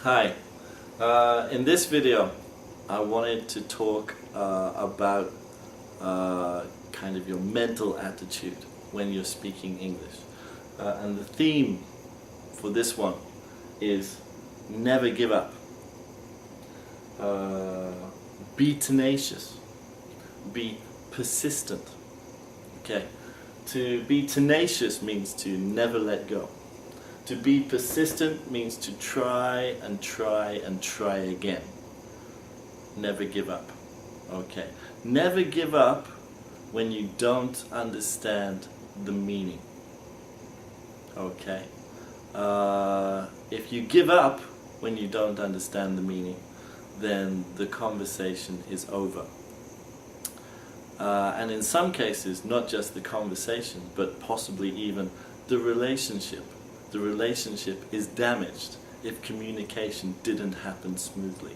Hi, in this video I wanted to talk about kind of your mental attitude when you're speaking English. And the theme for this one is never give up. Be tenacious. Be persistent. Okay. To be tenacious means to never let go. To be persistent means to try and try and try again. Never give up. Okay. Never give up when you don't understand the meaning. Okay. If you give up when you don't understand the meaning, then the conversation is over. And in some cases, not just the conversation, but possibly even the relationship. The relationship is damaged if communication didn't happen smoothly.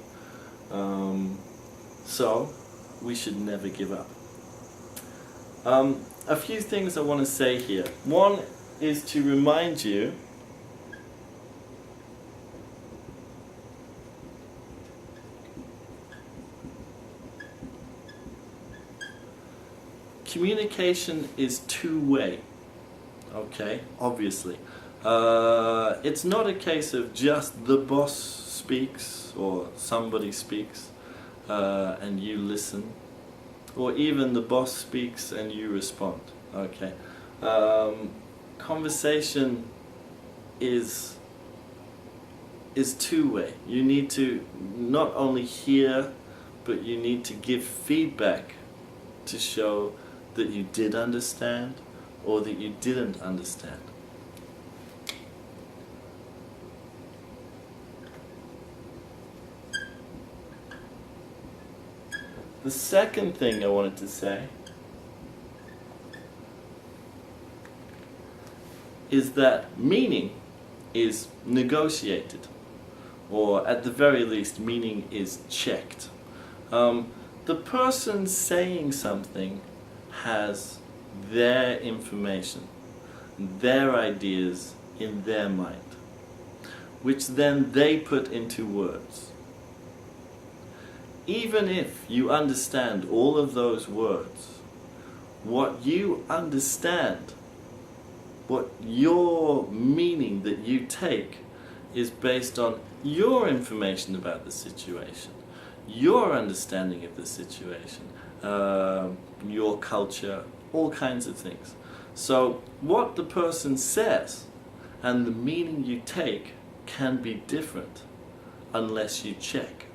So, we should never give up. A few things I want to say here. One is to remind you communication is two-way, okay, obviously. It's not a case of just the boss speaks or somebody speaks and you listen, or even the boss speaks and you respond, okay. Conversation is two-way. You need to not only hear, but you need to give feedback to show that you did understand or that you didn't understand. The second thing I wanted to say is that meaning is negotiated, or at the very least meaning is checked. The person saying something has their information, their ideas in their mind, which then they put into words. Even if you understand all of those words, what you understand, what your meaning that you take is based on your information about the situation, your understanding of the situation, your culture, all kinds of things. So what the person says and the meaning you take can be different unless you check.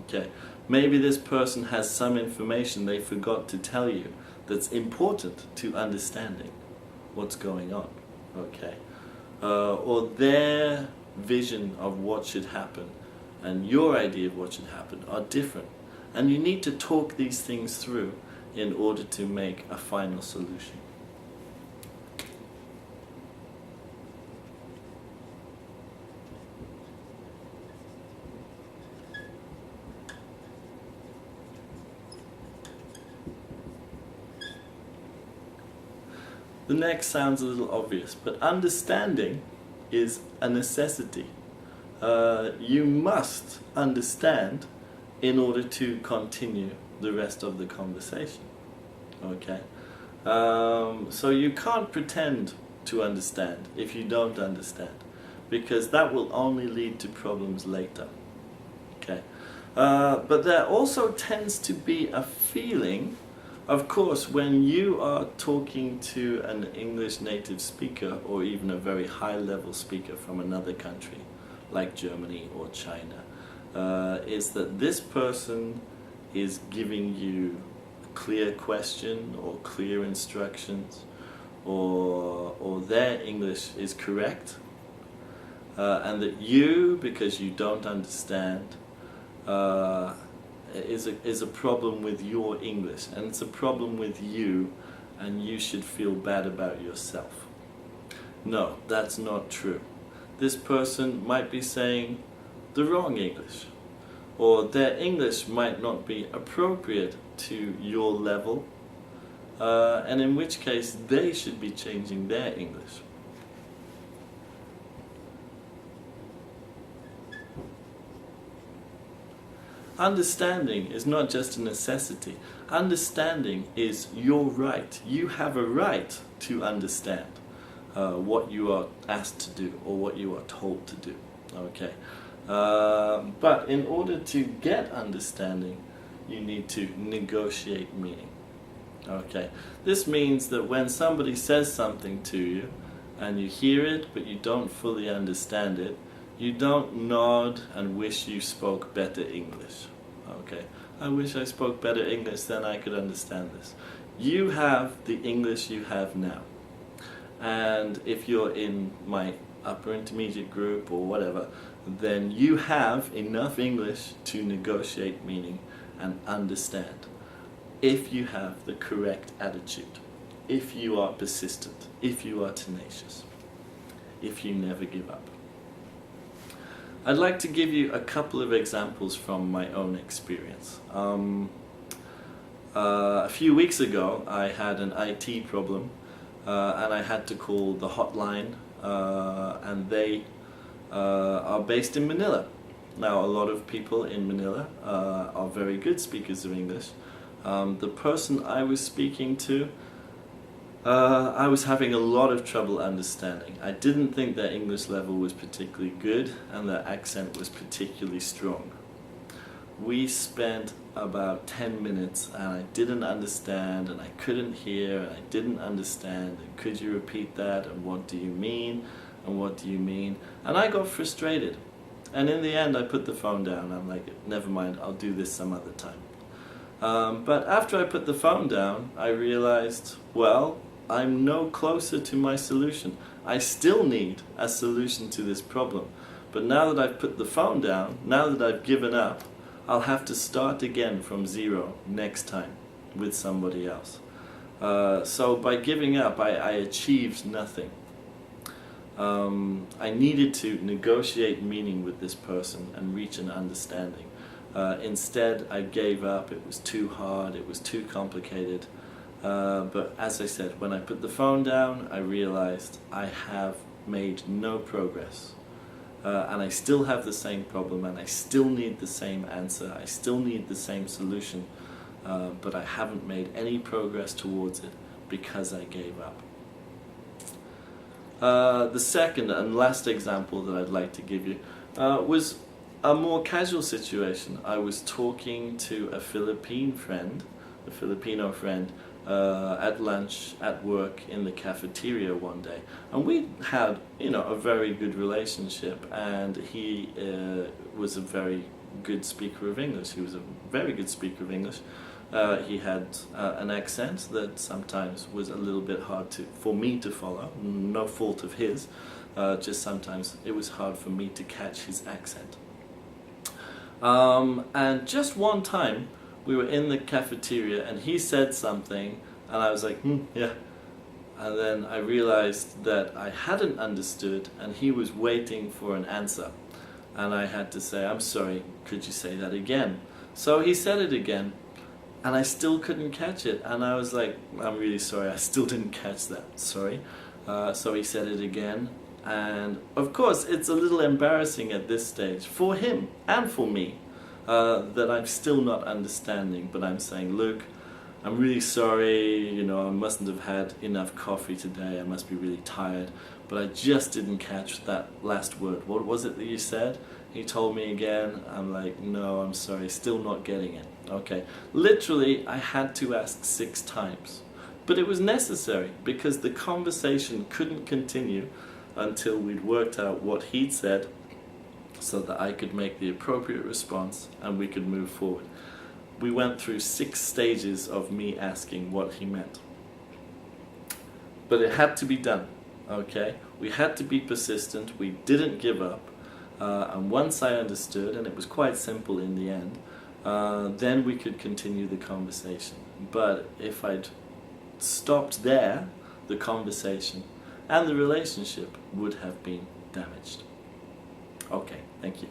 Okay, maybe this person has some information they forgot to tell you that's important to understanding what's going on, okay? Or their vision of what should happen and your idea of what should happen are different. And you need to talk these things through in order to make a final solution. The next sounds a little obvious, but understanding is a necessity. You must understand in order to continue the rest of the conversation. Okay? So you can't pretend to understand if you don't understand, because that will only lead to problems later. Okay? But there also tends to be a feeling, of course, when you are talking to an English native speaker or even a very high-level speaker from another country, like Germany or China, is that this person is giving you a clear question or clear instructions, or their English is correct, and that you, because you don't understand, is a problem with your English, and it's a problem with you, and you should feel bad about yourself. No, that's not true. This person might be saying the wrong English, or their English might not be appropriate to your level, and in which case they should be changing their English. Understanding is not just a necessity. Understanding is your right. You have a right to understand what you are asked to do or what you are told to do. Okay, but in order to get understanding, you need to negotiate meaning. Okay, this means that when somebody says something to you and you hear it but you don't fully understand it, you don't nod and wish you spoke better English. Okay, I wish I spoke better English, then I could understand this. You have the English you have now. And if you're in my upper intermediate group or whatever, then you have enough English to negotiate meaning and understand. If you have the correct attitude, if you are persistent, if you are tenacious, if you never give up. I'd like to give you a couple of examples from my own experience. A few weeks ago I had an IT problem and I had to call the hotline and they are based in Manila. Now a lot of people in Manila are very good speakers of English. The person I was speaking to, I was having a lot of trouble understanding. I didn't think their English level was particularly good and their accent was particularly strong. We spent about 10 minutes and I didn't understand and I couldn't hear and I didn't understand and could you repeat that and what do you mean and what do you mean, and I got frustrated and in the end I put the phone down. I'm like, never mind, I'll do this some other time. But after I put the phone down I realized, well, I'm no closer to my solution. I still need a solution to this problem, but now that I've put the phone down, now that I've given up, I'll have to start again from zero next time with somebody else. So by giving up, I achieved nothing. I needed to negotiate meaning with this person and reach an understanding. Instead, I gave up. It was too hard, it was too complicated. But as I said, when I put the phone down, I realized I have made no progress. And I still have the same problem and I still need the same answer, I still need the same solution, but I haven't made any progress towards it because I gave up. The second and last example that I'd like to give you was a more casual situation. I was talking to a Filipino friend, at lunch, at work, in the cafeteria one day, and we had, a very good relationship, and he was a very good speaker of English. He was a very good speaker of English. He had an accent that sometimes was a little bit hard for me to follow, no fault of his, just sometimes it was hard for me to catch his accent. And just one time we were in the cafeteria and he said something and I was like, yeah. And then I realized that I hadn't understood and he was waiting for an answer. And I had to say, I'm sorry, could you say that again? So he said it again and I still couldn't catch it. And I was like, I'm really sorry, I still didn't catch that, sorry. So he said it again. And of course, it's a little embarrassing at this stage for him and for me. That I'm still not understanding, but I'm saying, look, I'm really sorry, I mustn't have had enough coffee today, I must be really tired, but I just didn't catch that last word. What was it that you said? He told me again. I'm like, no, I'm sorry, still not getting it. Okay, literally I had to ask 6 times, but it was necessary because the conversation couldn't continue until we'd worked out what he'd said, so that I could make the appropriate response and we could move forward. We went through 6 stages of me asking what he meant. But it had to be done, okay? We had to be persistent, we didn't give up, and once I understood, and it was quite simple in the end, then we could continue the conversation. But if I'd stopped there, the conversation and the relationship would have been damaged. Okay, thank you.